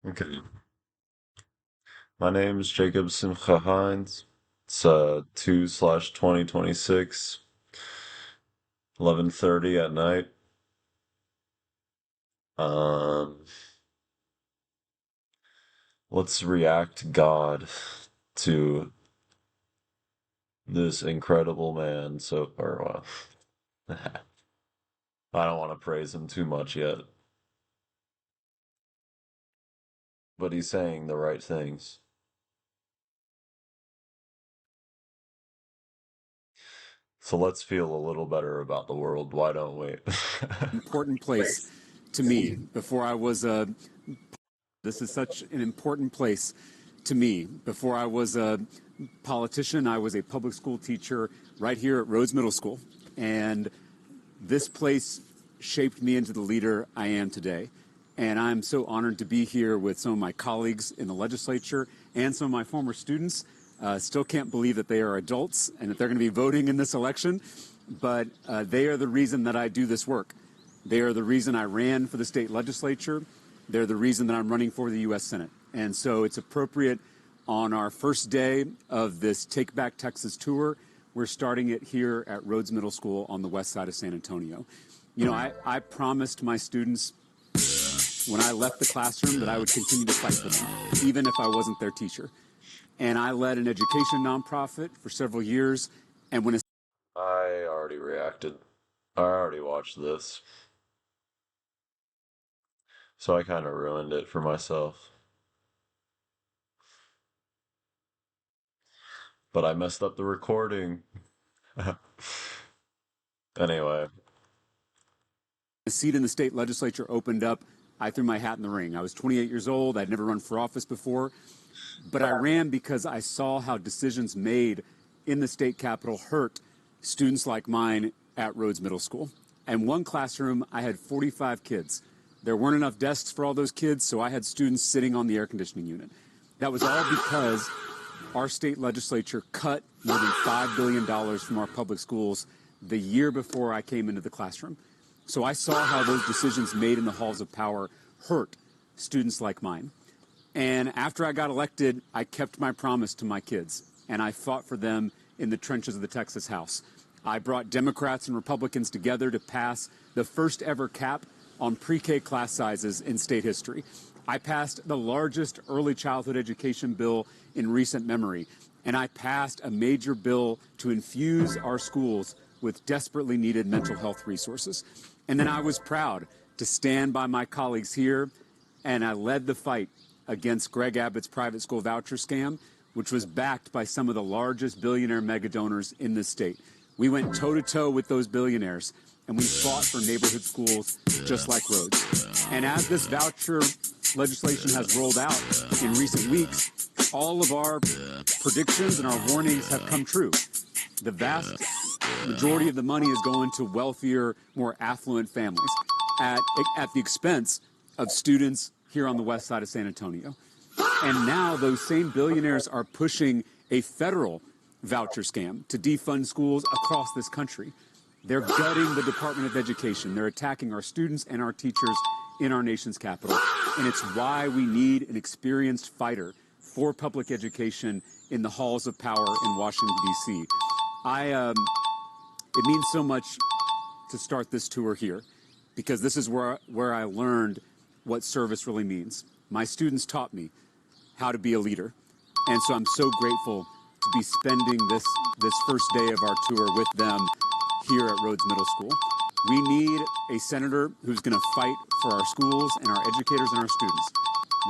Okay. My name is Jacob Simcha Hines. It's 2/2026, 11:30 at night. Um, let's react God to this incredible man so far. Well, I don't want to praise him too much yet, but he's saying the right things. So let's feel a little better about the world. Why don't we? Important place to me before I was a this is such an important place to me. Before I was a politician, I was a public school teacher right here at Rhodes Middle School. And this place shaped me into the leader I am today. And I'm so honored to be here with some of my colleagues in the legislature and some of my former students. Still can't believe that they are adults and that they're going to be voting in this election, but they are the reason that I do this work. They are the reason I ran for the state legislature. They're the reason that I'm running for the U.S. Senate. And so it's appropriate on our first day of this Take Back Texas tour. We're starting it here at Rhodes Middle School on the west side of San Antonio. You know, I promised my students when I left the classroom that I would continue to fight for them, even if I wasn't their teacher. And I led an education nonprofit for several years. And when I already reacted. I already watched this, so I kind of ruined it for myself. But I messed up the recording. Anyway, a seat in the state legislature opened up, I threw my hat in the ring. I was 28 years old. I'd never run for office before. But I ran because I saw how decisions made in the state capitol hurt students like mine at Rhodes Middle School. And one classroom, I had 45 kids. There weren't enough desks for all those kids, so I had students sitting on the air conditioning unit. That was all because our state legislature cut more than $5 billion from our public schools the year before I came into the classroom. So I saw how those decisions made in the halls of power hurt students like mine. And after I got elected, I kept my promise to my kids, and I fought for them in the trenches of the Texas House. I brought Democrats and Republicans together to pass the first ever cap on pre-K class sizes in state history. I passed the largest early childhood education bill in recent memory, and I passed a major bill to infuse our schools with desperately needed mental health resources. And then I was proud to stand by my colleagues here, and I led the fight against Greg Abbott's private school voucher scam, which was backed by some of the largest billionaire mega donors in this state. We went toe-to-toe with those billionaires, and we fought for neighborhood schools just like Rhodes. And as this voucher legislation has rolled out in recent weeks, all of our predictions and our warnings have come true. The vast majority of the money is going to wealthier, more affluent families at the expense of students here on the west side of San Antonio. And now those same billionaires are pushing a federal voucher scam to defund schools across this country. They're gutting the Department of Education. They're attacking our students and our teachers in our nation's capital. And it's why we need an experienced fighter for public education in the halls of power in Washington, D.C. It means so much to start this tour here, because this is where I learned what service really means. My students taught me how to be a leader. And so I'm so grateful to be spending this first day of our tour with them here at Rhodes Middle School. We need a senator who's going to fight for our schools and our educators and our students.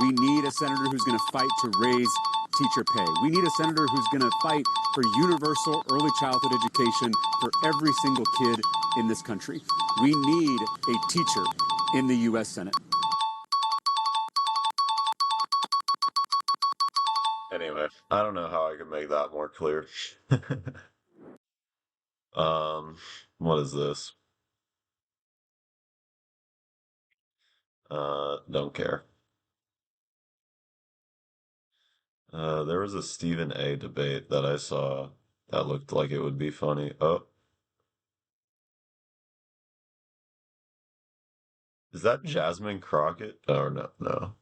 We need a senator who's going to fight to raise teacher pay. We need a senator who's going to fight for universal early childhood education for every single kid in this country. We need a teacher in the U.S. Senate. anyway, I don't know how I can make that more clear. Um, what is this? Don't care. There was a Stephen A. debate that I saw that looked like it would be funny. Oh, is that Jasmine Crockett? Oh, no, no.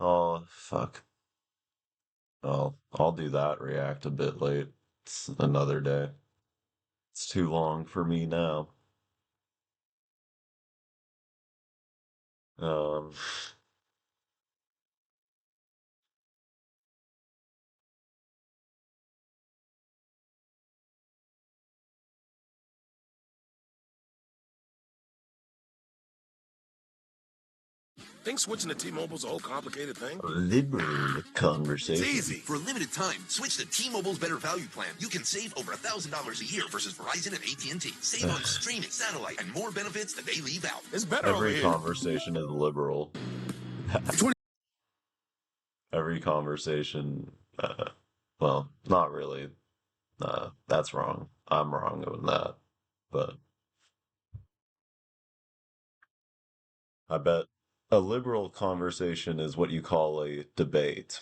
Oh, fuck. I'll do that react a bit late. It's another day. It's too long for me now. Um, Think switching to T-Mobile's a whole complicated thing? liberal It's conversation. easy. For a limited time, switch to T-Mobile's Better Value Plan. You can save over $1,000 a year versus Verizon and AT&T. Save on streaming, satellite, and more benefits that they leave out. It's better over Every here. conversation is liberal. Every conversation, well, not really. That's wrong. I'm wrong with that. But I bet a liberal conversation is what you call a debate.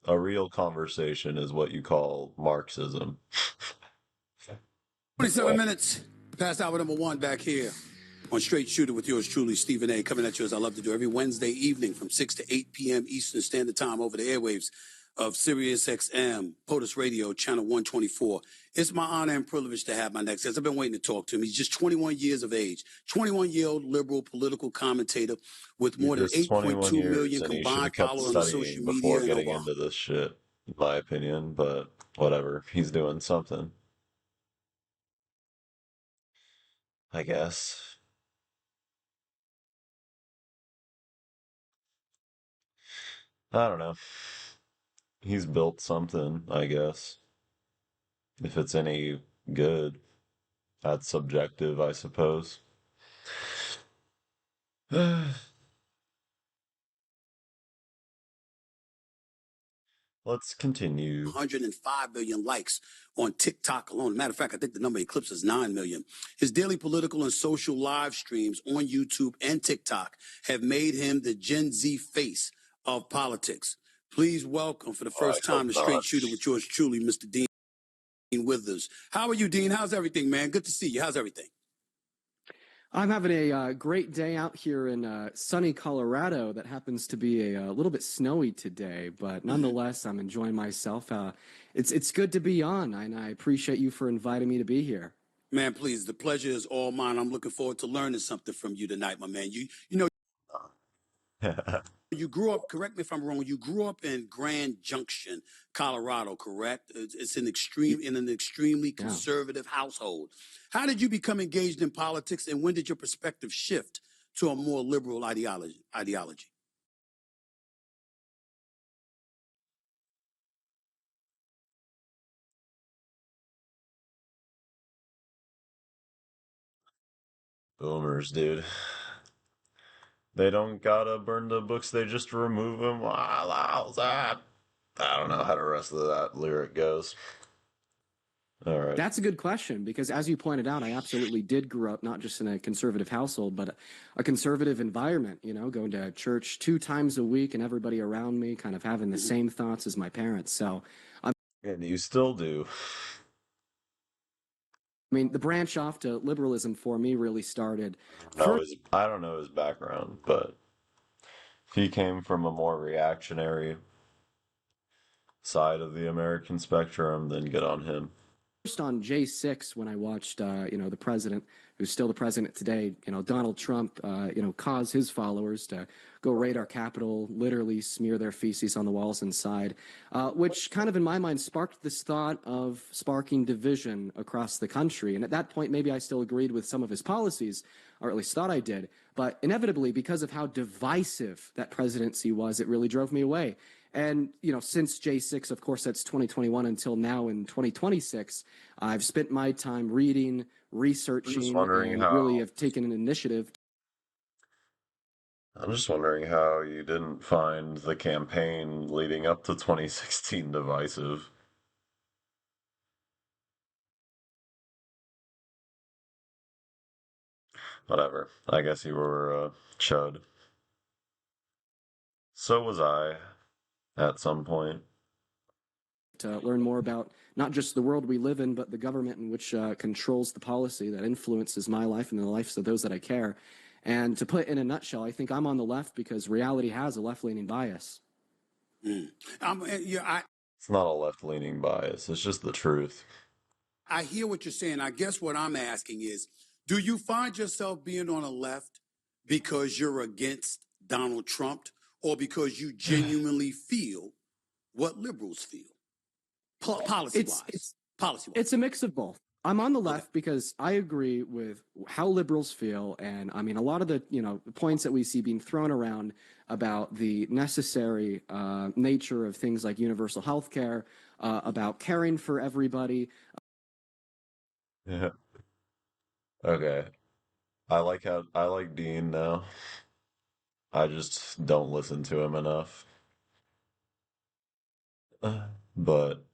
A real conversation is what you call Marxism. 27 minutes past hour number one back here on Straight Shooter with yours truly, Stephen A. Coming at you as I love to do every Wednesday evening from 6 to 8 p.m. Eastern Standard Time over the airwaves of Sirius XM, POTUS Radio, Channel 124. It's my honor and privilege to have my next guest. I've been waiting to talk to him. He's just 21 years of age, 21-year-old liberal political commentator with more than It's 21 8.2 million years, and he should have combined kept followers on studying social before media and getting over. into this shit, in my opinion. But whatever, he's doing something, I guess. I don't know. He's built something, I guess. If it's any good, that's subjective, I suppose. Let's continue. 105 million likes on TikTok alone. Matter of fact, I think the number eclipses 9 million. His daily political and social live streams on YouTube and TikTok have made him the Gen Z face of politics. Please welcome for the first time the Straight Shooter with yours truly, Mr. Dean Withers. How are you, Dean? How's everything, man? Good to see you. How's everything? I'm having a great day out here in sunny Colorado that happens to be a little bit snowy today, but nonetheless, I'm enjoying myself. It's good to be on, and I appreciate you for inviting me to be here. Man, please, the pleasure is all mine. I'm looking forward to learning something from you tonight, my man. You know, you grew up, correct me if I'm wrong, you grew up in Grand Junction, Colorado, correct? It's an extremely conservative household. How did you become engaged in politics, and when did your perspective shift to a more liberal ideology? Boomers, dude. They don't gotta burn the books, they just remove them. I don't know how the rest of that lyric goes. All right. That's a good question because, as you pointed out, I absolutely did grow up not just in a conservative household, but a conservative environment, you know, going to church 2 times a week and everybody around me kind of having the same thoughts as my parents. So, And you still do. I mean, the branch off to liberalism for me really started. I don't know his background, but if he came from a more reactionary side of the American spectrum, then good on him. First on J6 when I watched, the president, who's still the president today, Donald Trump, cause his followers to go raid our Capitol, literally smear their feces on the walls inside, which kind of in my mind sparked this thought of sparking division across the country. And at that point, maybe I still agreed with some of his policies, or at least thought I did. But inevitably, because of how divisive that presidency was, it really drove me away. And, since J6, of course, that's 2021 until now in 2026, I've spent my time reading, researching, and really have taken an initiative. I'm just wondering how you didn't find the campaign leading up to 2016 divisive. Whatever. I guess you were a chud. So was I, at some point. To learn more about not just the world we live in, but the government in which controls the policy that influences my life and the lives of those that I care. And to put in a nutshell, I think I'm on the left because reality has a left-leaning bias. It's not a left-leaning bias. It's just the truth. I hear what you're saying. I guess what I'm asking is, do you find yourself being on the left because you're against Donald Trump or because you genuinely feel what liberals feel? Policy-wise. It's a mix of both. I'm on the left because I agree with how liberals feel, and I mean a lot of the points that we see being thrown around about the necessary nature of things like universal health care, about caring for everybody. Yeah. Okay. I like Dean now. I just don't listen to him enough. But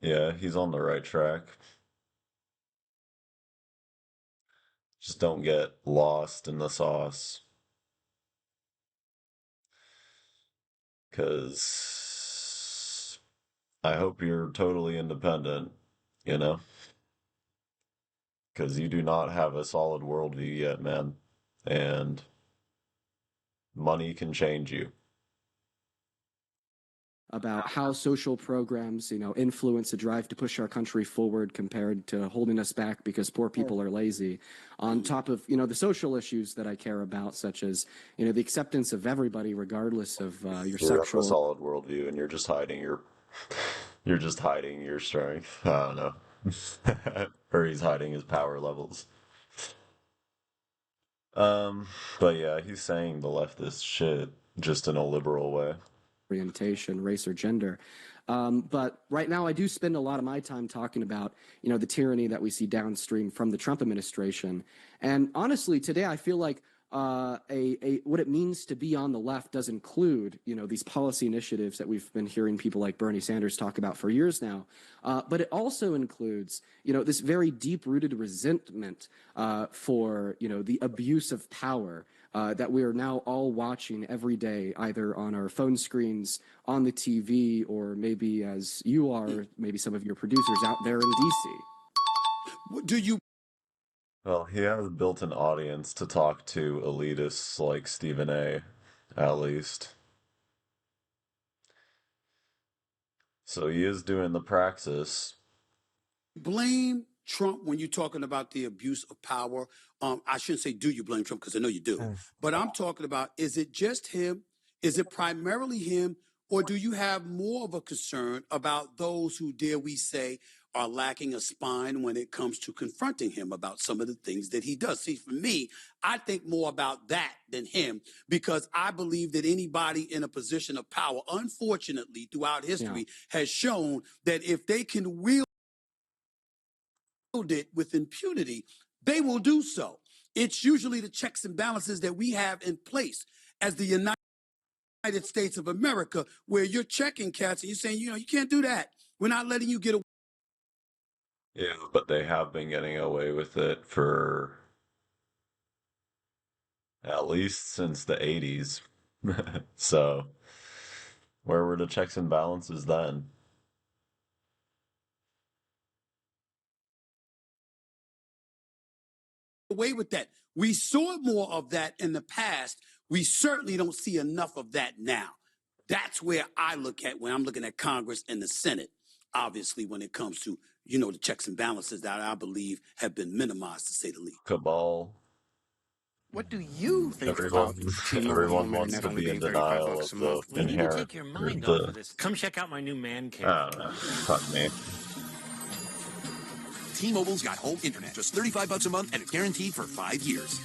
yeah, he's on the right track. Just don't get lost in the sauce. 'Cause I hope you're totally independent, you know? 'Cause you do not have a solid worldview yet, man. And money can change you. About how social programs, influence a drive to push our country forward compared to holding us back because poor people are lazy. On top of, the social issues that I care about, such as, the acceptance of everybody regardless of your You sexual. have a solid worldview, and you're just hiding your strength. I don't know, or he's hiding his power levels. But yeah, he's saying the leftist shit just in a liberal way. Orientation, race, or gender. But right now, I do spend a lot of my time talking about, the tyranny that we see downstream from the Trump administration. And honestly, today I feel like what it means to be on the left does include, these policy initiatives that we've been hearing people like Bernie Sanders talk about for years now. But it also includes, this very deep-rooted resentment for, the abuse of power that we are now all watching every day, either on our phone screens, on the TV, or maybe as you are, maybe some of your producers out there in DC. Do you? Well, he has built an audience to talk to elitists like Stephen A, at least. So he is doing the praxis. Blame Trump when you're talking about the abuse of power. I shouldn't say do you blame Trump because I know you do. But I'm talking about, is it just him? Is it primarily him? Or do you have more of a concern about those who, dare we say, are lacking a spine when it comes to confronting him about some of the things that he does? See, for me, I think more about that than him, because I believe that anybody in a position of power, unfortunately, throughout history, has shown that if they can wield it with impunity, they will do so. It's usually the checks and balances that we have in place as the United States of America, where you're checking cats and you're saying, you can't do that. We're not letting you get away. Yeah, but they have been getting away with it for at least since the 80s. So, where were the checks and balances then? Away with that. We saw more of that in the past. We certainly don't see enough of that now. That's where I look at when I'm looking at Congress and the Senate, obviously, when it comes to, the checks and balances that I believe have been minimized, to say the least. Cabal. What do you think Everyone, about T-Mobile everyone Home wants Internet to only be in being 35 denial bucks of a the month? We need to inherent, take your or mind off the, of this. Come check out my new man cave. I don't know, fuck me. T-Mobile's got home internet, just 35 bucks a month, and it's guaranteed for 5 years.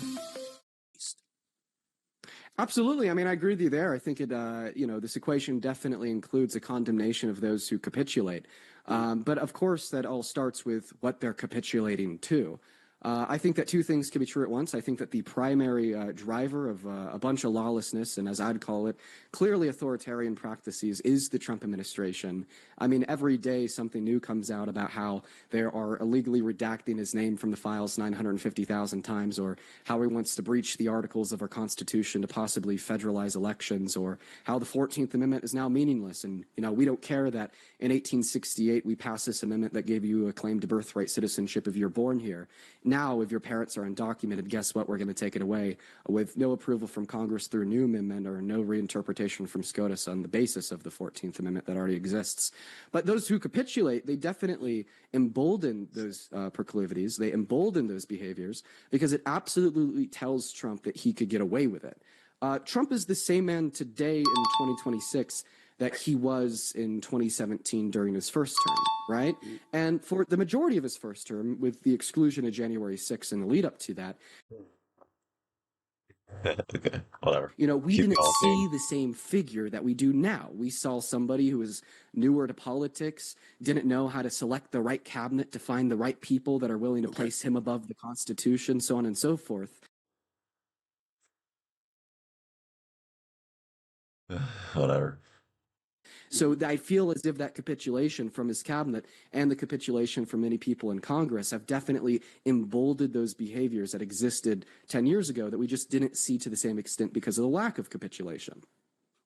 Absolutely. I mean, I agree with you there. I think this equation definitely includes a condemnation of those who capitulate. But of course, that all starts with what they're capitulating to. I think that two things can be true at once. I think that the primary driver of a bunch of lawlessness, and as I'd call it, clearly authoritarian practices, is the Trump administration. I mean, every day something new comes out about how they are illegally redacting his name from the files 950,000 times, or how he wants to breach the articles of our Constitution to possibly federalize elections, or how the 14th Amendment is now meaningless. And, we don't care that in 1868 we passed this amendment that gave you a claim to birthright citizenship if you're born here. now, if your parents are undocumented, guess what? We're going to take it away with no approval from Congress through a new amendment or no reinterpretation from SCOTUS on the basis of the 14th Amendment that already exists. But those who capitulate, they definitely embolden those proclivities. They embolden those behaviors because it absolutely tells Trump that he could get away with it. Trump is the same man today in 2026 that he was in 2017 during his first term, right? And for the majority of his first term, with the exclusion of January 6th and the lead up to that, Okay, whatever. you know, we Keep didn't going, see Dean. the same figure that we do now. We saw somebody who was newer to politics, didn't know how to select the right cabinet to find the right people that are willing to place him above the Constitution, so on and so forth. Whatever. So I feel as if that capitulation from his cabinet and the capitulation from many people in Congress have definitely emboldened those behaviors that existed 10 years ago that we just didn't see to the same extent because of the lack of capitulation.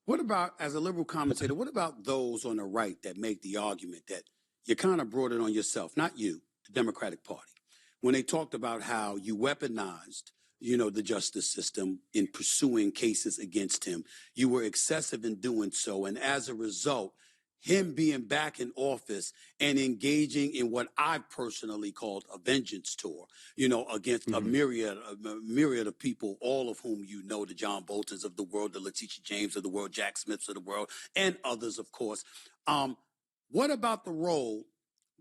What about, as a liberal commentator, what about those on the right that make the argument that you kind of brought it on yourself, not you, the Democratic Party, when they talked about how you weaponized, you know, the justice system in pursuing cases against him. You were excessive in doing so. And as a result, him being back in office and engaging in what I personally called a vengeance tour, you know, against a myriad of people, all of whom you know, the John Boltons of the world, the Letitia James of the world, Jack Smiths of the world, and others, of course. What about the role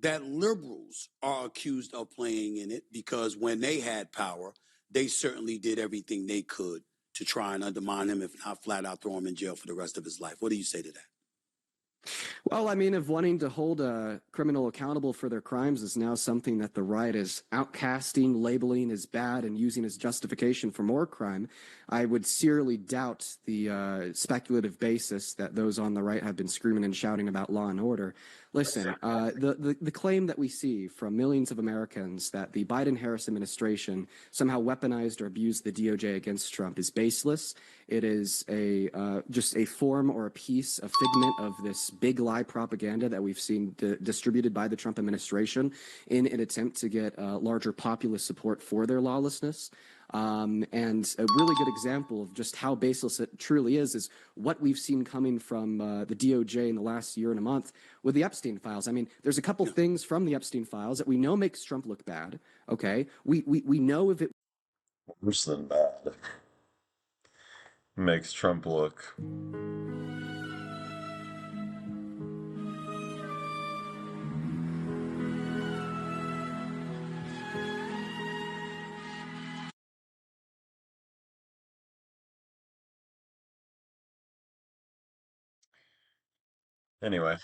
that liberals are accused of playing in it? Because when they had power, they certainly did everything they could to try and undermine him, if not flat out throw him in jail for the rest of his life. What do you say to that? Well, I mean, if wanting to hold a criminal accountable for their crimes is now something that the right is outcasting, labeling as bad, and using as justification for more crime, I would seriously doubt the speculative basis that those on the right have been screaming and shouting about law and order. Listen, the claim that we see from millions of Americans that the Biden-Harris administration somehow weaponized or abused the DOJ against Trump is baseless. It is just a form or a piece, a figment of this big lie propaganda that we've seen distributed by the Trump administration in an attempt to get larger populist support for their lawlessness. And a really good example of just how baseless it truly is what we've seen coming from the DOJ in the last year and a month with the Epstein files. I mean, there's a couple things from the Epstein files that we know makes Trump look bad. Okay, we know if it Worse than bad. Makes Trump look. Anyway.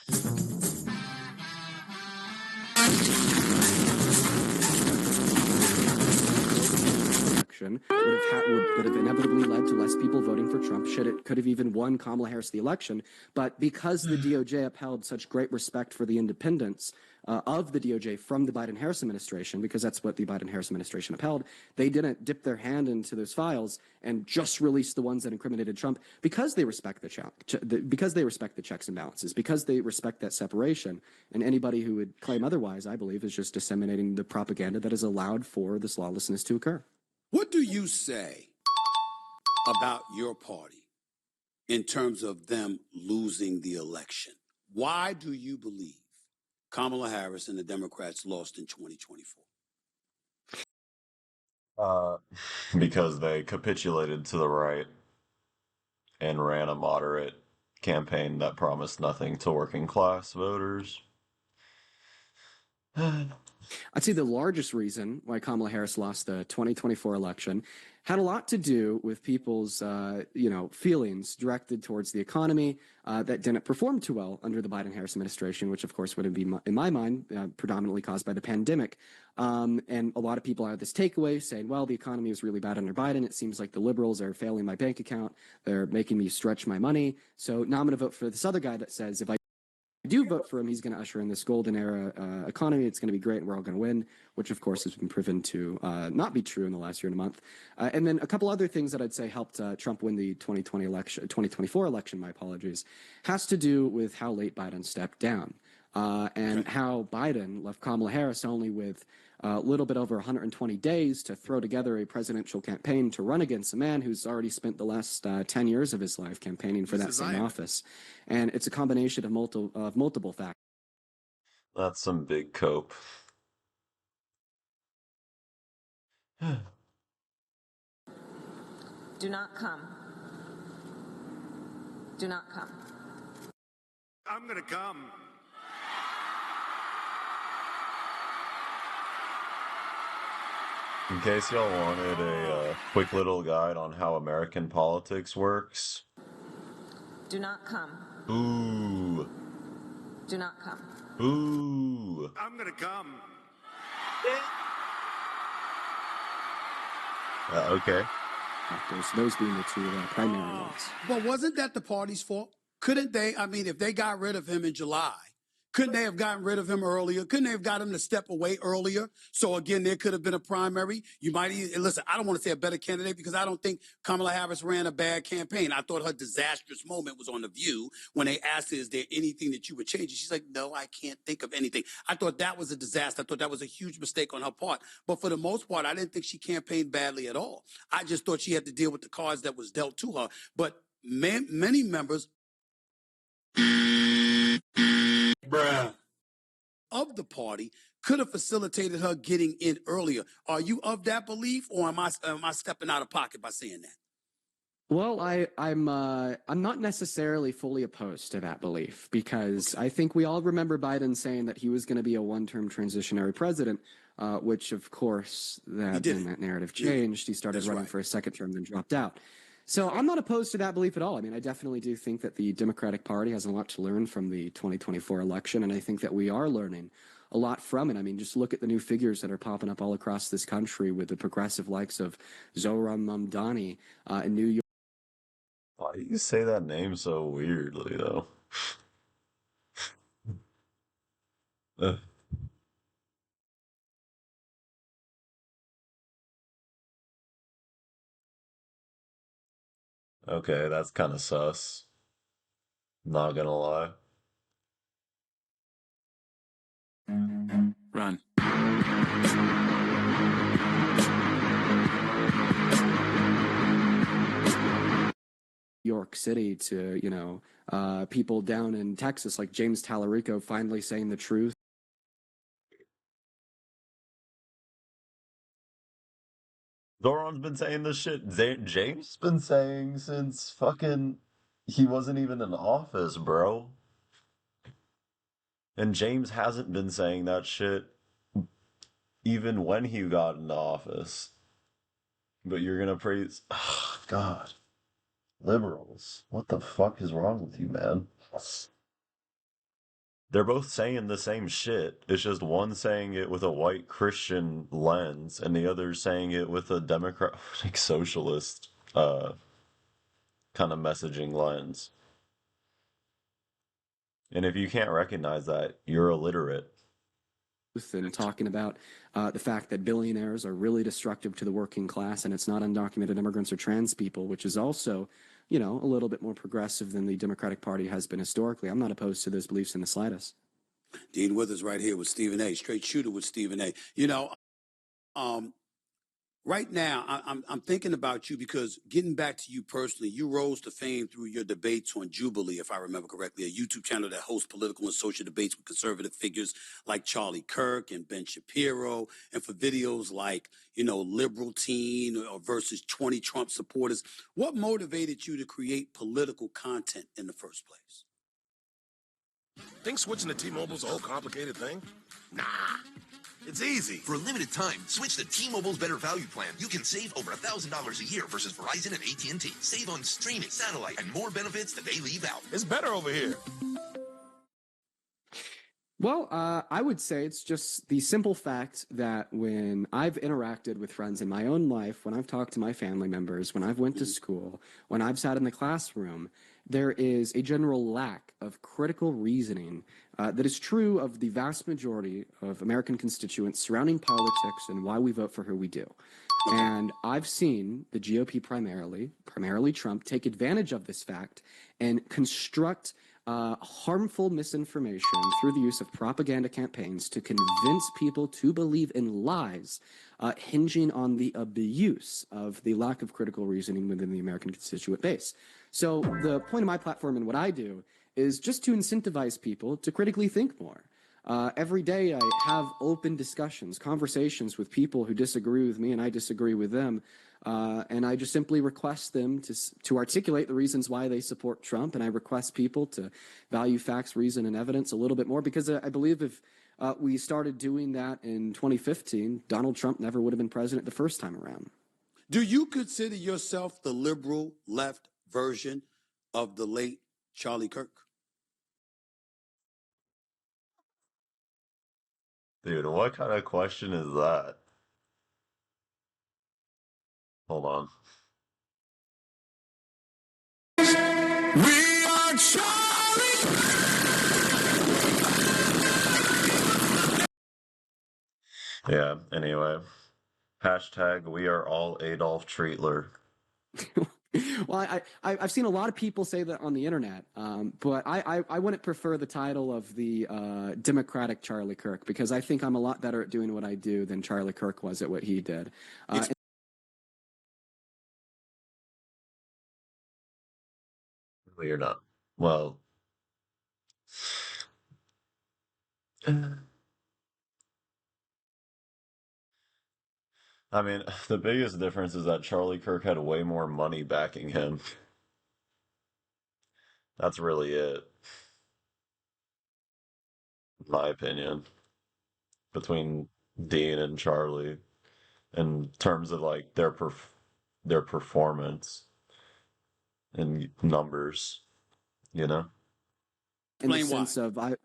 would have inevitably led to less people voting for Trump. Could have even won Kamala Harris the election. But because the DOJ upheld such great respect for the independence of the DOJ from the Biden-Harris administration, because that's what the Biden-Harris administration upheld, they didn't dip their hand into those files and just release the ones that incriminated Trump because they respect because they respect the checks and balances, because they respect that separation. And anybody who would claim otherwise, I believe, is just disseminating the propaganda that has allowed for this lawlessness to occur. What do you say about your party in terms of them losing the election? Why do you believe Kamala Harris and the Democrats lost in 2024? Because they capitulated to the right and ran a moderate campaign that promised nothing to working class voters. I'd say the largest reason why Kamala Harris lost the 2024 election had a lot to do with people's, feelings directed towards the economy that didn't perform too well under the Biden-Harris administration, which of course would be, in my mind, predominantly caused by the pandemic. And a lot of people have this takeaway saying, well, the economy was really bad under Biden. It seems like the liberals are failing my bank account. They're making me stretch my money. So now I'm going to vote for this other guy that says if I do vote for him, he's going to usher in this golden era economy. It's going to be great, and we're all going to win, which of course has been proven to not be true in the last year and a month. And then a couple other things that I'd say helped Trump win the 2024 election, my apologies, has to do with how late Biden stepped down and how Biden left Kamala Harris only with a little bit over 120 days to throw together a presidential campaign to run against a man who's already spent the last 10 years of his life campaigning for that same office. And it's a combination of multiple factors. That's some big cope. Do not come. Do not come. I'm gonna come. In case y'all wanted a quick little guide on how American politics works. Do not come. Ooh. Do not come. Ooh. I'm gonna come. Okay. Those being the two primary ones. But wasn't that the party's fault? Couldn't they? I mean, if they got rid of him in July, couldn't they have gotten rid of him earlier? Couldn't they have got him to step away earlier? So again, there could have been a primary. You might listen. I don't want to say a better candidate because I don't think Kamala Harris ran a bad campaign. I thought her disastrous moment was on The View when they asked her, "Is there anything that you would change?" And she's like, "No, I can't think of anything." I thought that was a disaster. I thought that was a huge mistake on her part. But for the most part, I didn't think she campaigned badly at all. I just thought she had to deal with the cards that was dealt to her. But many members of the party could have facilitated her getting in earlier. Are you of that belief, or am I stepping out of pocket by saying that? Well, I'm not necessarily fully opposed to that belief because I think we all remember Biden saying that he was going to be a one-term transitionary president, which of course that narrative changed. He started running for a second term, then dropped out. So I'm not opposed to that belief at all. I mean, I definitely do think that the Democratic Party has a lot to learn from the 2024 election, and I think that we are learning a lot from it. I mean, just look at the new figures that are popping up all across this country with the progressive likes of Zohran Mamdani in New York. Why do you say that name so weirdly, though? Okay, that's kind of sus. Not gonna lie. Run. York City to, people down in Texas like James Talarico finally saying the truth. Zoran's been saying this shit. James been saying since fucking he wasn't even in office, bro. And James hasn't been saying that shit even when he got into office. But you're gonna praise, oh, God, liberals. What the fuck is wrong with you, man? They're both saying the same shit. It's just one saying it with a white Christian lens, and the other saying it with a democratic socialist kind of messaging lens. And if you can't recognize that, you're illiterate. And talking about the fact that billionaires are really destructive to the working class, and it's not undocumented immigrants or trans people, which is also, a little bit more progressive than the Democratic Party has been historically. I'm not opposed to those beliefs in the slightest. Dean Withers right here with Stephen A. Straight shooter with Stephen A. Right now, I'm thinking about you because getting back to you personally, you rose to fame through your debates on Jubilee, if I remember correctly, a YouTube channel that hosts political and social debates with conservative figures like Charlie Kirk and Ben Shapiro, and for videos like, Liberal Teen or versus 20 Trump supporters. What motivated you to create political content in the first place? Think switching to T-Mobile's a whole complicated thing? Nah. It's easy. For a limited time, switch to T-Mobile's better value plan. You can save over $1,000 a year versus Verizon and AT&T. Save on streaming, satellite, and more benefits that they leave out. It's better over here. Well, I would say it's just the simple fact that when I've interacted with friends in my own life, when I've talked to my family members, when I've went to school, when I've sat in the classroom, there is a general lack of critical reasoning that is true of the vast majority of American constituents surrounding politics and why we vote for who we do. And I've seen the GOP primarily Trump, take advantage of this fact and construct harmful misinformation through the use of propaganda campaigns to convince people to believe in lies, hinging on the abuse of the lack of critical reasoning within the American constituent base. So the point of my platform and what I do is just to incentivize people to critically think more. Every day I have open discussions, conversations with people who disagree with me and I disagree with them. And I just simply request them to articulate the reasons why they support Trump. And I request people to value facts, reason, and evidence a little bit more, because I believe if we started doing that in 2015, Donald Trump never would have been president the first time around. Do you consider yourself the liberal left version of the late Charlie Kirk? Dude, what kind of question is that? Hold on. We are Charlie! Yeah, anyway. Hashtag we are all Adolf Treatler. Well, I've seen a lot of people say that on the internet, but I wouldn't prefer the title of the Democratic Charlie Kirk, because I think I'm a lot better at doing what I do than Charlie Kirk was at what he did. You're not. Well, I mean, the biggest difference is that Charlie Kirk had way more money backing him. That's really it, in my opinion, between Dean and Charlie, in terms of like their performance and numbers, you know? In the Explain sense why. of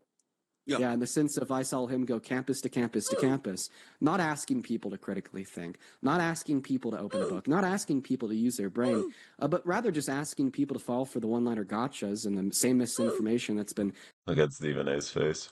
Yeah, in the sense of I saw him go campus to campus to campus, not asking people to critically think, not asking people to open a book, not asking people to use their brain, but rather just asking people to fall for the one-liner gotchas and the same misinformation that's been Look at Stephen A's face.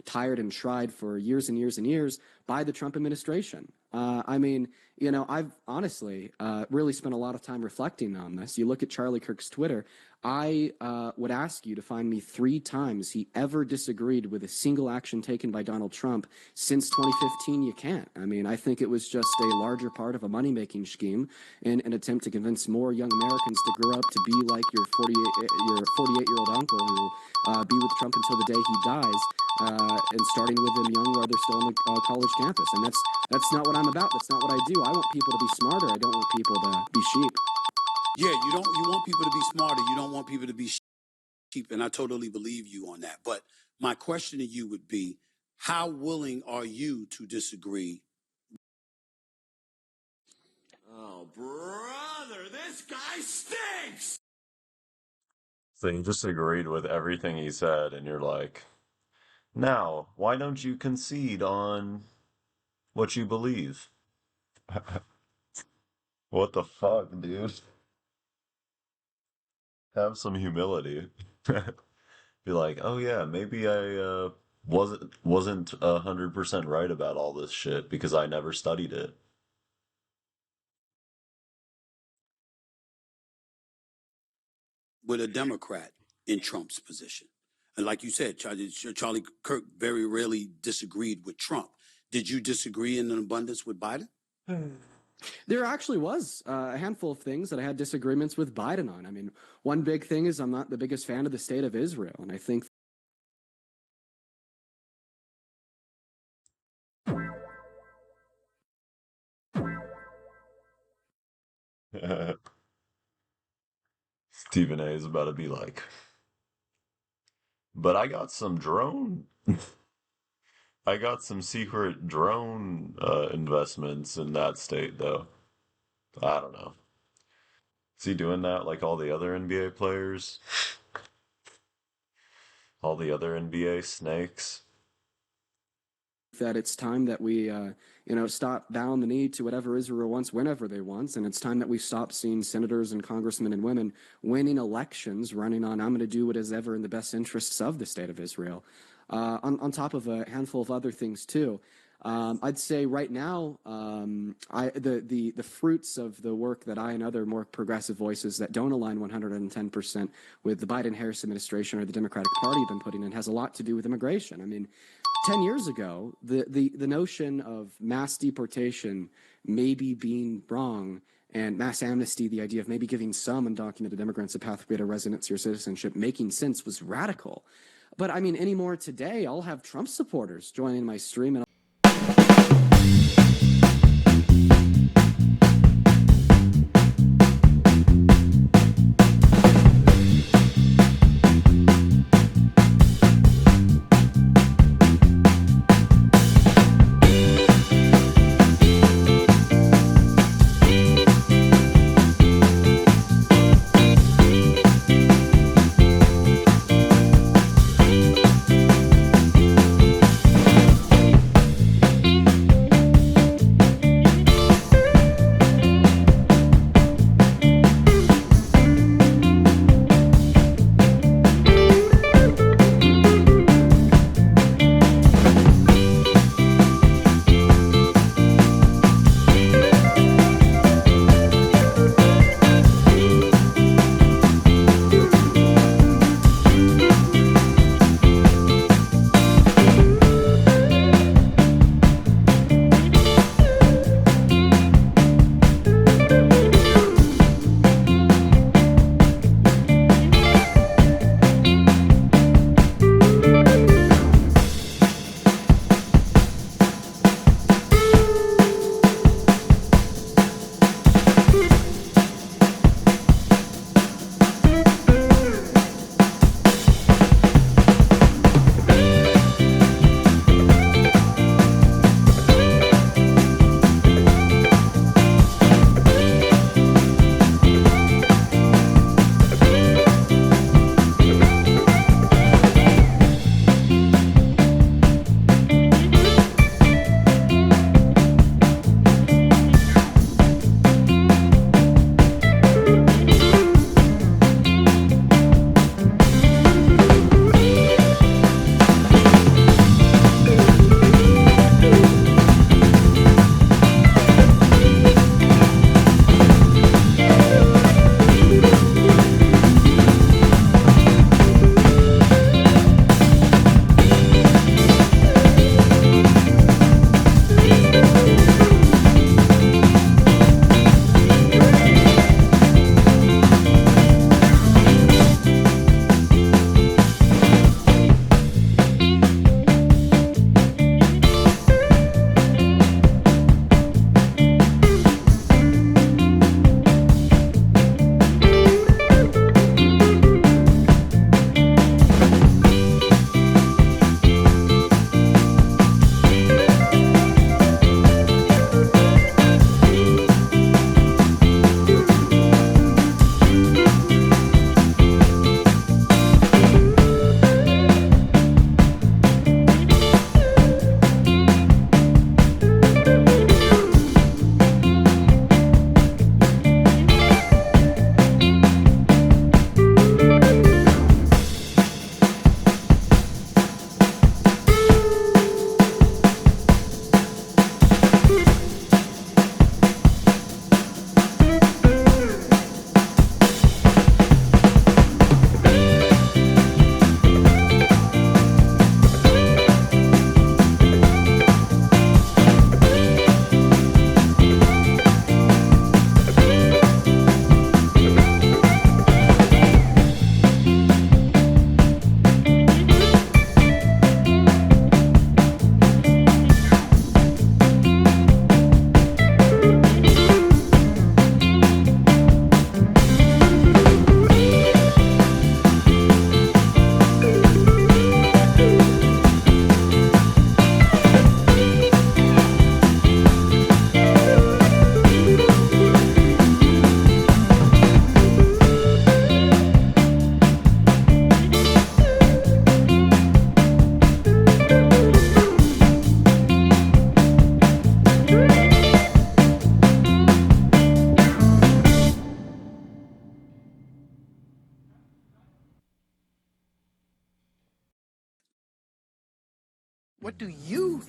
tired and tried for years and years and years by the Trump administration. I mean, you know, I've honestly really spent a lot of time reflecting on this. You look at Charlie Kirk's Twitter, I would ask you to find me 3 times he ever disagreed with a single action taken by Donald Trump since 2015. You can't. I mean, I think it was just a larger part of a money-making scheme in an attempt to convince more young Americans to grow up to be like your 48-year-old uncle who will be with Trump until the day he dies, and starting with them young while they're still on the college campus. And that's not what I'm about. That's not what I do. I want people to be smarter. I don't want people to be sheep. Yeah, you want people to be smarter. You don't want people to be sheep, and I totally believe you on that. But my question to you would be, how willing are you to disagree? Oh, brother, this guy stinks! So you just agreed with everything he said, and you're like, now, why don't you concede on what you believe? What the fuck, dude? Have some humility. Be like, oh yeah, maybe I wasn't 100% right about all this shit because I never studied it. With a Democrat in Trump's position? And like you said, Charlie Kirk very rarely disagreed with Trump. Did you disagree in an abundance with Biden? There actually was a handful of things that I had disagreements with Biden on. I mean, one big thing is I'm not the biggest fan of the state of Israel, and I think Stephen A is about to be like, but I got some drone. I got some secret drone investments in that state, though. I don't know. Is he doing that like all the other NBA players? All the other NBA snakes? that it's time that we, stop bowing the knee to whatever Israel wants, whenever they want, and it's time that we stop seeing senators and congressmen and women winning elections, running on "I'm going to do what is ever in the best interests of the state of Israel." On top of a handful of other things too. I'd say right now, the fruits of the work that I and other more progressive voices that don't align 110% with the Biden-Harris administration or the Democratic Party have been putting in has a lot to do with immigration. I mean, 10 years ago, the notion of mass deportation maybe being wrong and mass amnesty, the idea of maybe giving some undocumented immigrants a pathway to residency or citizenship making sense was radical. But I mean, anymore today, I'll have Trump supporters joining my stream and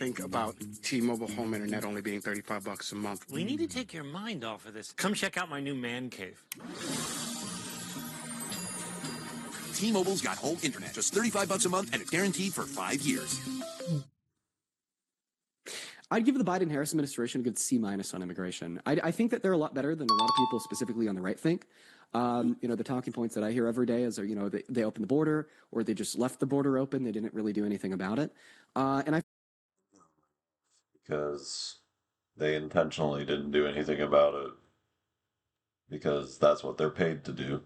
think about T-Mobile home internet only being $35 a month? We need to take your mind off of this. Come check out my new man cave. T-Mobile's got home internet, just $35 a month, and it's guaranteed for 5 years. I'd give the Biden-Harris administration a good C- on immigration. I think that they're a lot better than a lot of people, specifically on the right, think. The talking points that I hear every day is, they opened the border, or they just left the border open. They didn't really do anything about it. Because they intentionally didn't do anything about it. Because that's what they're paid to do.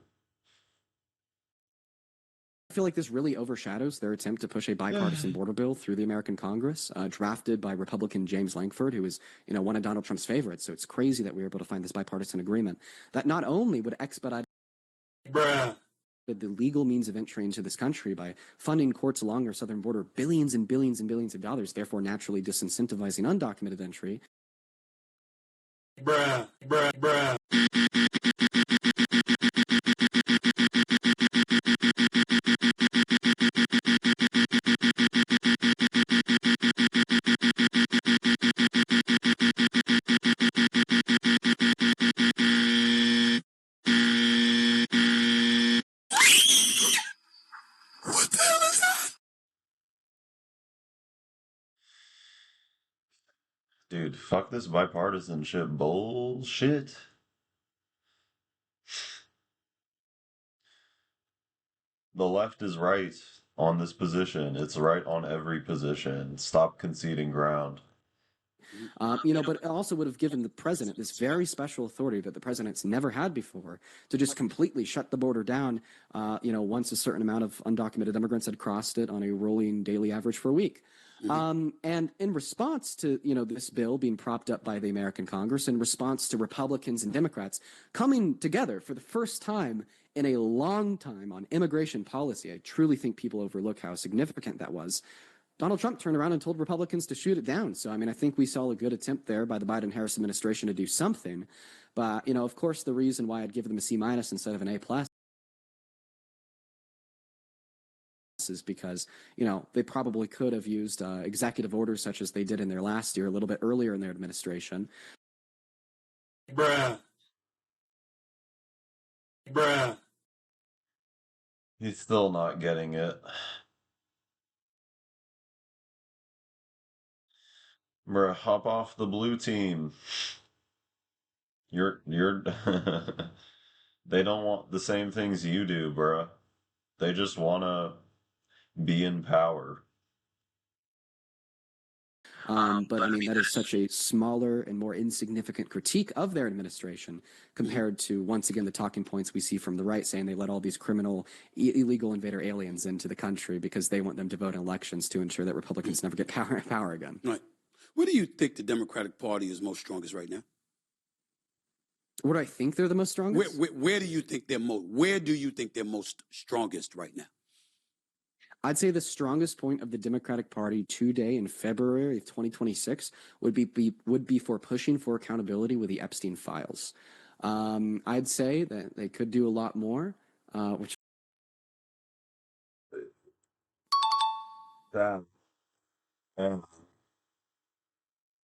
I feel like this really overshadows their attempt to push a bipartisan border bill through the American Congress, drafted by Republican James Lankford, who is, one of Donald Trump's favorites. So it's crazy that we were able to find this bipartisan agreement that not only would expedite the legal means of entry into this country by funding courts along our southern border billions and billions and billions of dollars, therefore naturally disincentivizing undocumented entry. What the hell is that? Dude, fuck this bipartisanship bullshit. The left is right on this position. It's right on every position. Stop conceding ground. But it also would have given the president this very special authority that the president's never had before to just completely shut the border down, once a certain amount of undocumented immigrants had crossed it on a rolling daily average for a week. And in response to, this bill being propped up by the American Congress, in response to Republicans and Democrats coming together for the first time in a long time on immigration policy, I truly think people overlook how significant that was. Donald Trump turned around and told Republicans to shoot it down. So, I think we saw a good attempt there by the Biden-Harris administration to do something. But, of course, the reason why I'd give them a C- instead of an A+ is because, they probably could have used executive orders such as they did in their last year, a little bit earlier in their administration. He's still not getting it. Bruh, hop off the blue team. You're they don't want the same things you do, bruh. They just wanna be in power. But that is such a smaller and more insignificant critique of their administration compared to, once again, the talking points we see from the right saying they let all these criminal, illegal invader aliens into the country because they want them to vote in elections to ensure that Republicans never get power again. Right. Where do you think the Democratic Party is most strongest right now? Where do I think they're the most strongest? Where do you think they're most strongest right now? I'd say the strongest point of the Democratic Party today in February of 2026 would be for pushing for accountability with the Epstein files. I'd say that they could do a lot more, which. Damn.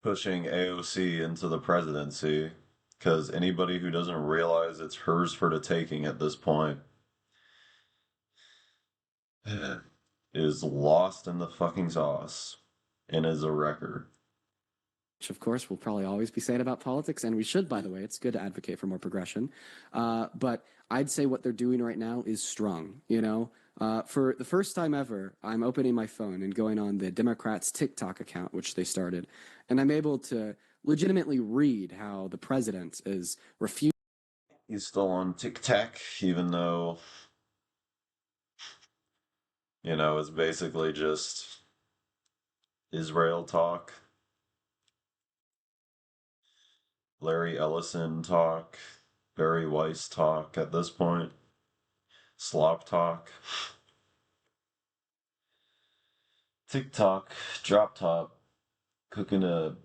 Pushing AOC into the presidency, because anybody who doesn't realize it's hers for the taking at this point is lost in the fucking sauce and is a wrecker. Which, of course, we'll probably always be saying about politics, and we should, by the way. It's good to advocate for more progression. But I'd say what they're doing right now is strong, For the first time ever, I'm opening my phone and going on the Democrats' TikTok account, which they started, and I'm able to legitimately read how the president is refusing. He's still on TikTok, even though, it's basically just Israel talk. Larry Ellison talk, Barry Weiss talk at this point, slop talk, TikTok, drop top, cooking a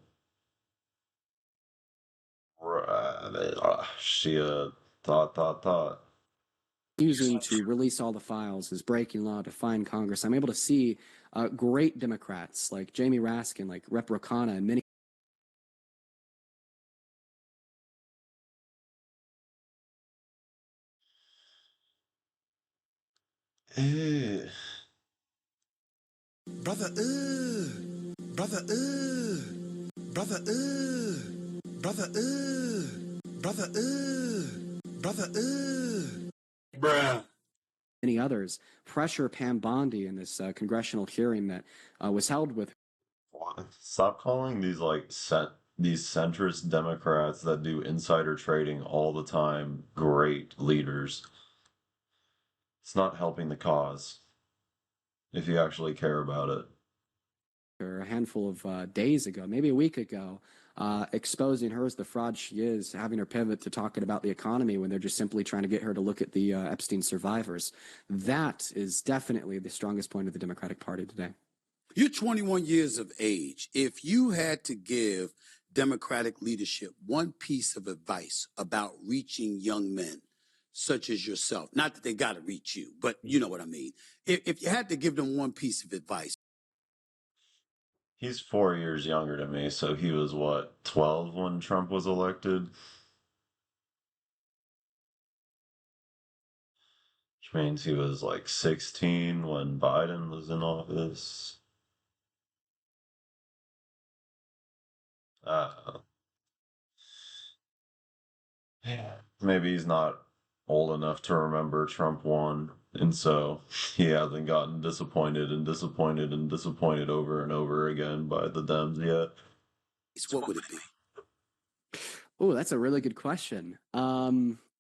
thought. Using to release all the files is breaking law, defying Congress. I'm able to see great Democrats like Jamie Raskin, like Rep. Rokana, and many. Brother, brother, brother, brother, brother, brother, bruh. Many others pressure Pam Bondi in this congressional hearing that was held with. Stop calling these these centrist Democrats that do insider trading all the time great leaders. It's not helping the cause if you actually care about it. Or a handful of days ago, maybe a week ago, exposing her as the fraud she is, having her pivot to talking about the economy when they're just simply trying to get her to look at the Epstein survivors. That is definitely the strongest point of the Democratic Party today. You're 21 years of age. If you had to give Democratic leadership one piece of advice about reaching young men such as yourself, not that they got to reach you, but you know what I mean. If you had to give them one piece of advice. He's 4 years younger than me, so he was what, 12 when Trump was elected? Which means he was like 16 when Biden was in office. Uh, Maybe he's not old enough to remember Trump won, and so he hasn't gotten disappointed and disappointed and disappointed over and over again by the Dems yet. What would it be? Oh, that's a really good question.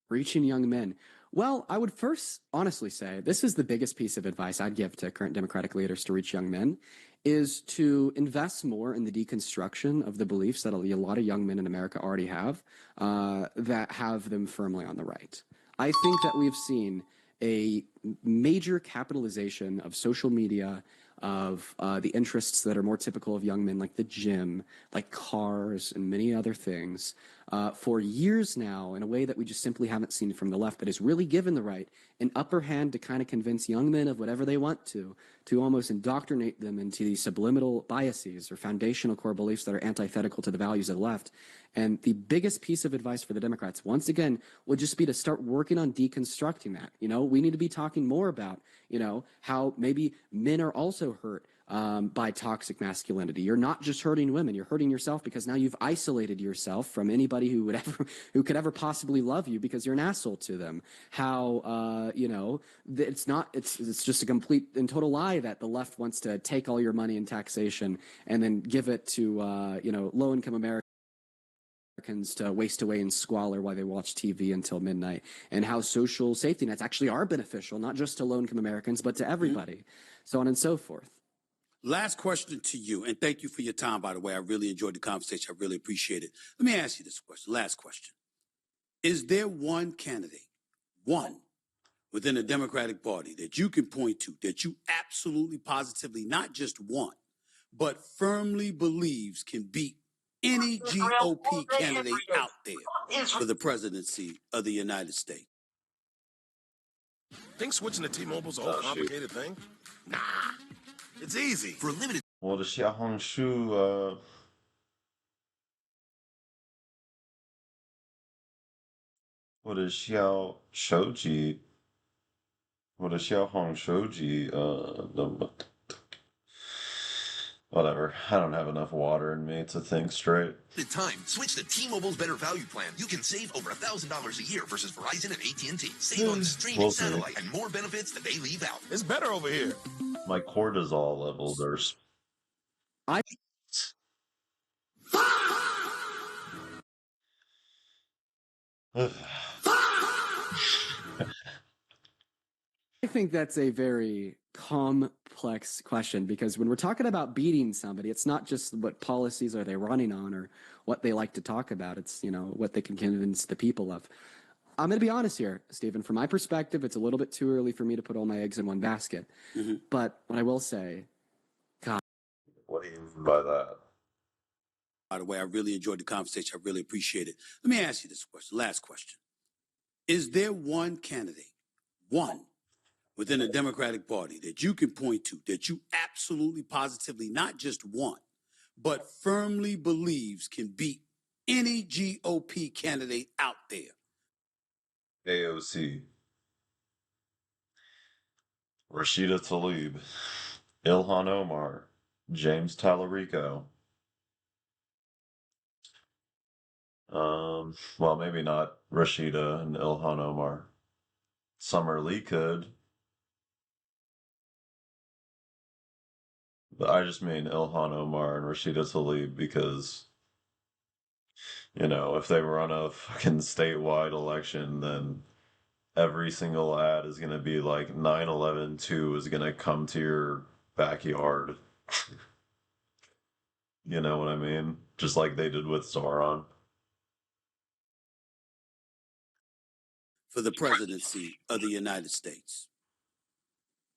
Reaching young men. Well, I would first honestly say this is the biggest piece of advice I'd give to current Democratic leaders to reach young men is to invest more in the deconstruction of the beliefs that a lot of young men in America already have that have them firmly on the right. I think that we've seen a major capitalization of social media, of the interests that are more typical of young men, like the gym, like cars, and many other things, for years now in a way that we just simply haven't seen from the left, that has really given the right an upper hand to kind of convince young men of whatever they want to almost indoctrinate them into these subliminal biases or foundational core beliefs that are antithetical to the values of the left. And the biggest piece of advice for the Democrats, once again, would just be to start working on deconstructing that. You know, we need to be talking more about, you know, how maybe men are also hurt by toxic masculinity. You're not just hurting women, you're hurting yourself because now you've isolated yourself from anybody who could ever possibly love you because you're an asshole to them. How you know, it's just a complete and total lie that the left wants to take all your money in taxation and then give it to you know, low-income Americans to waste away in squalor while they watch TV until midnight, and how social safety nets actually are beneficial, not just to low-income Americans, but to everybody, so on and so forth. Last question to you, and thank you for your time, by the way. I really enjoyed the conversation. I really appreciate it. Let me ask you this question. Last question. Is there one candidate, one, within the Democratic Party that you can point to that you absolutely positively not just want, but firmly believes can beat any GOP candidate out there for the presidency of the United States? Think switching to T-Mobile's a whole complicated thing? Nah, it's easy. For a limited. Well, the Xiaohongshu, what is Xiao Shoji? What is Xiaohong Shoji? Whatever. I don't have enough water in me to think straight. Time. Switch to T-Mobile's better value plan. You can save over $1,000 a year versus Verizon and AT&T. Save on streaming, satellite, and more benefits that they leave out. It's better over here. My cortisol levels are. I think that's a very complex question because when we're talking about beating somebody, it's not just what policies are they running on or what they like to talk about. It's, you know, what they can convince the people of. I'm going to be honest here, Stephen. From my perspective, it's a little bit too early for me to put all my eggs in one basket. Mm-hmm. But what I will say, God. What do you mean by that? By the way, I really enjoyed the conversation. I really appreciate it. Let me ask you this question. Last question. Is there one candidate, one, within the Democratic Party that you can point to, that you absolutely positively not just want, but firmly believes can beat any GOP candidate out there? AOC, Rashida Tlaib, Ilhan Omar, James Talarico. Well, maybe not Rashida and Ilhan Omar. Summer Lee could. But I just mean Ilhan Omar and Rashida Tlaib because, you know, if they run a fucking statewide election, then every single ad is going to be like 9/11/2 is going to come to your backyard. You know what I mean? Just like they did with Sauron. For the presidency of the United States?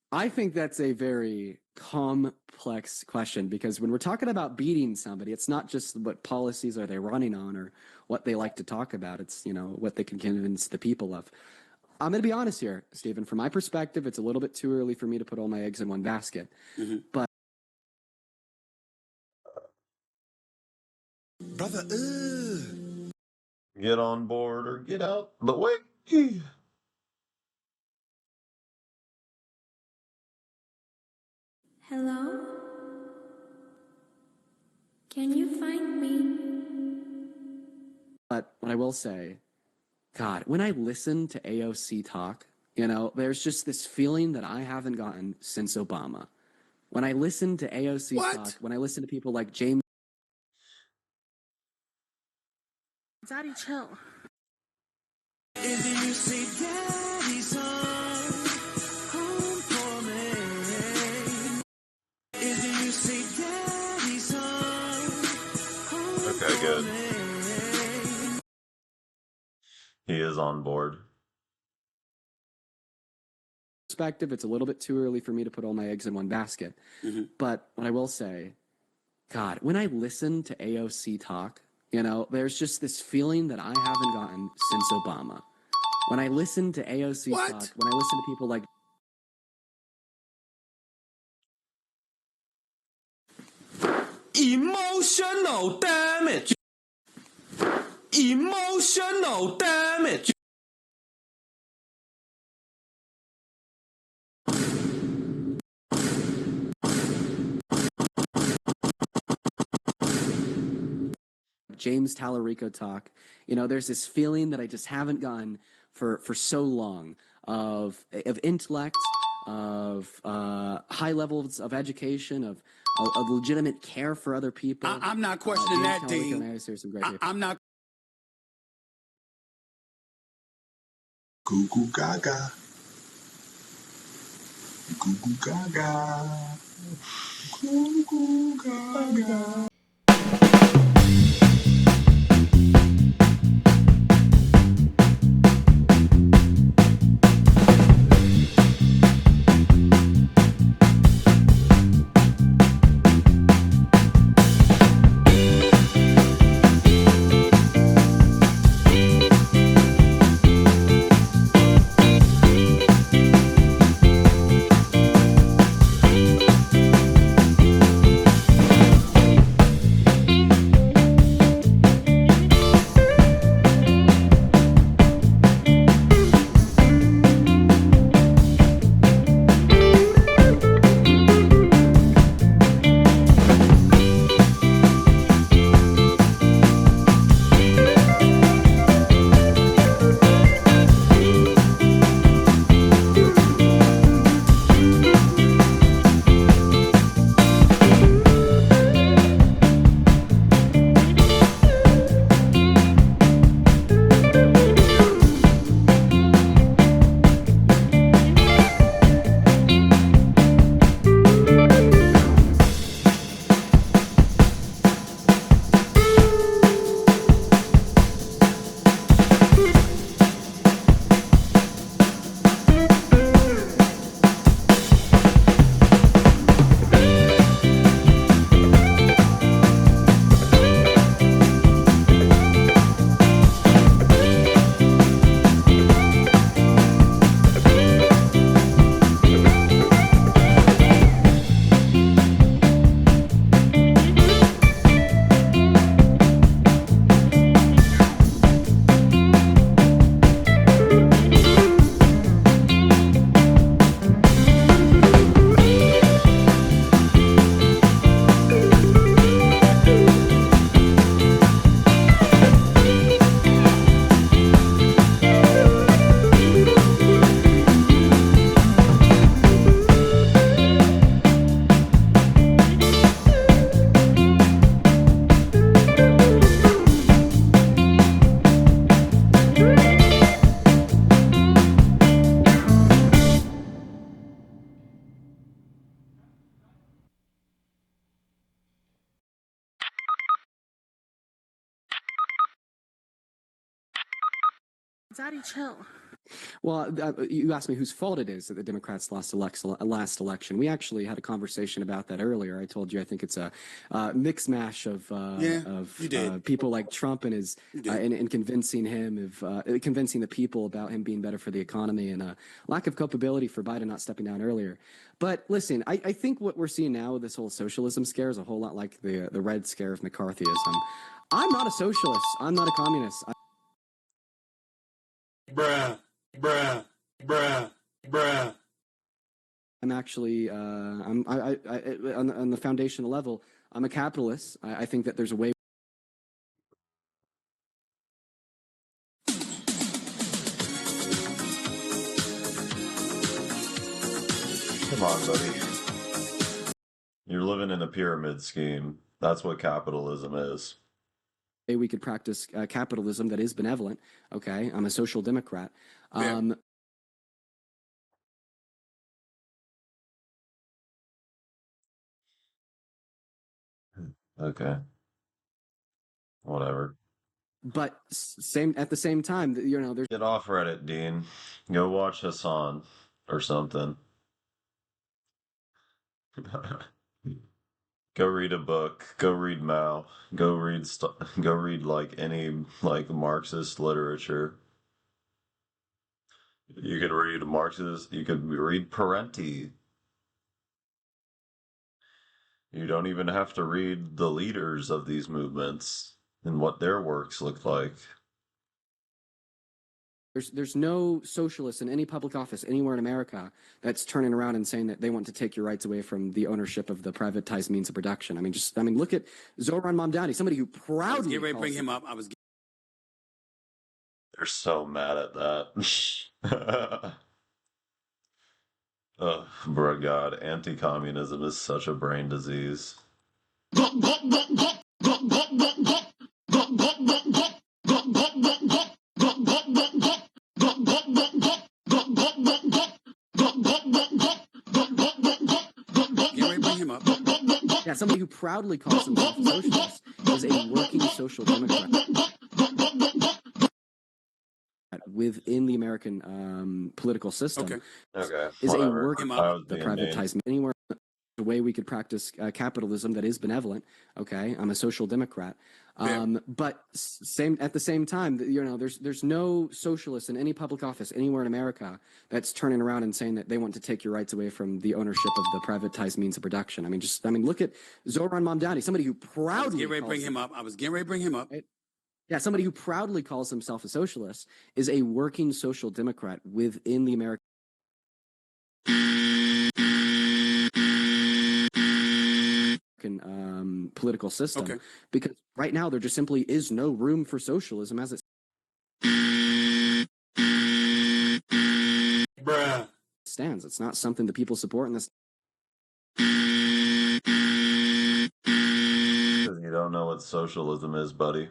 I think that's a very complex question because when we're talking about beating somebody, it's not just what policies are they running on or what they like to talk about. It's, you know, what they can convince the people of. I'm going to be honest here, Stephen. From my perspective, it's a little bit too early for me to put all my eggs in one basket. But Brother, Get on board or get out the way. Hello? Can you find me? But what I will say, God, when I listen to AOC talk, you know, there's just this feeling that I haven't gotten since Obama. When I listen to AOC talk, when I listen to people like James. Daddy, chill. is it you say daddy's home for me? Is it you say daddy's home Okay, good. He is on board. Perspective, it's a little bit too early for me to put all my eggs in one basket. But what I will say, God, when I listen to AOC talk, you know, there's just this feeling that I haven't gotten since Obama. When I listen to AOC talk, when I listen to people like emotional damage. Emotional damage. James Talarico talk, you know, there's this feeling that I just haven't gotten for so long of intellect, of high levels of education, of legitimate care for other people. I'm not questioning that, Talarico Dean. and I say some great people. I'm not. Goo goo gaga. Goo goo gaga. Goo goo gaga. Daddy, chill. Well, you asked me whose fault it is that the Democrats lost last election. We actually had a conversation about that earlier. I told you I think it's a mix mash of people like Trump and his and convincing him of convincing the people about him being better for the economy and lack of culpability for Biden not stepping down earlier. But listen, I think what we're seeing now with this whole socialism scare is a whole lot like the Red Scare of McCarthyism. I'm not a socialist. I'm not a communist. Bruh. I'm actually, on the foundational level, I'm a capitalist. I think that there's a way. Come on, buddy. You're living in a pyramid scheme. That's what capitalism is. We could practice capitalism that is benevolent. Okay, I'm a social democrat. Okay. Whatever. But at the same time, there's Get off Reddit, Dean. Go watch Hassan or something. Go read a book. Go read Mao. Go read like any like Marxist literature. You could read Marxist. You could read Parenti. You don't even have to read the leaders of these movements and what their works look like. There's no socialist in any public office anywhere in America that's turning around and saying that they want to take your rights away from the ownership of the privatized means of production. I mean, look at Zohran Mamdani, somebody who proudly. Get ready to bring him up. They're so mad at that. Oh, bro, God, anti-communism is such a brain disease. Yeah, somebody who proudly calls himself a socialist is a working social democrat within the American political system. Okay. Is Whatever. a working the privatized anywhere. The way we could practice capitalism that is benevolent. Okay, I'm a social democrat. But at the same time, there's no socialist in any public office anywhere in America that's turning around and saying that they want to take your rights away from the ownership of the privatized means of production. I mean, look at Zohran Mamdani, somebody who proudly. I was getting ready to bring him up. Right? Yeah, somebody who proudly calls himself a socialist is a working social democrat within the American. Political system, because right now there just simply is no room for socialism as it stands. It's not something that people support in this. You don't know what socialism is, buddy.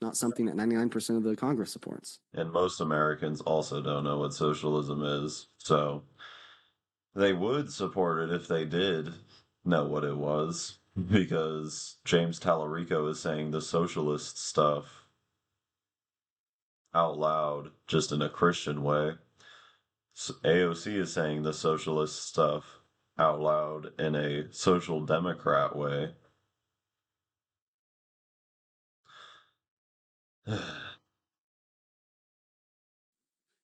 Not something that 99% of the Congress supports. And most Americans also don't know what socialism is, so they would support it if they did know what it was, because James Talarico is saying the socialist stuff out loud, just in a Christian way. AOC is saying the socialist stuff out loud in a social democrat way.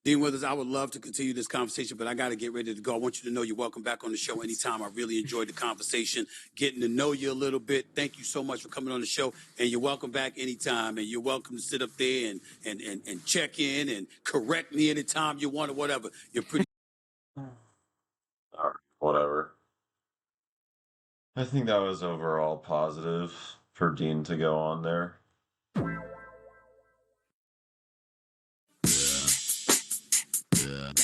Dean Withers, I would love to continue this conversation, but I got to get ready to go. I want you to know you're welcome back on the show anytime. I really enjoyed the conversation, getting to know you a little bit. Thank you so much for coming on the show, and you're welcome back anytime. And you're welcome to sit up there and check in and correct me anytime you want or whatever. You're pretty. All right, whatever. I think that was overall positive for Dean to go on there.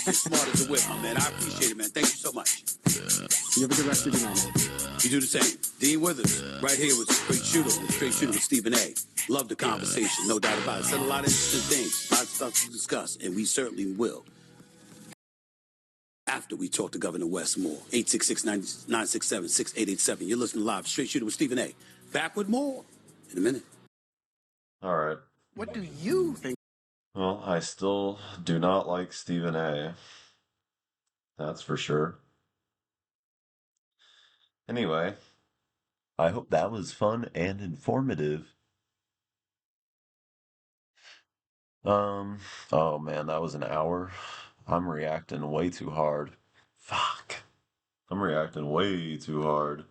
You're smart as a whip, my man. I appreciate it, man. Thank you so much. You have a good rest of your night. You do the same. Dean Withers, right here with Straight Shooter with Stephen A. Love the conversation, no doubt about it. Said a lot of interesting things, a lot of stuff to discuss, and we certainly will. After we talk to Governor West more. 866-967-6887. You're listening live, Straight Shooter with Stephen A. Back with more in a minute. All right. What do you think? Well, I still do not like Stephen A. That's for sure. Anyway, I hope that was fun and informative. Oh man, that was an hour. I'm reacting way too hard. Fuck. I'm reacting way too hard.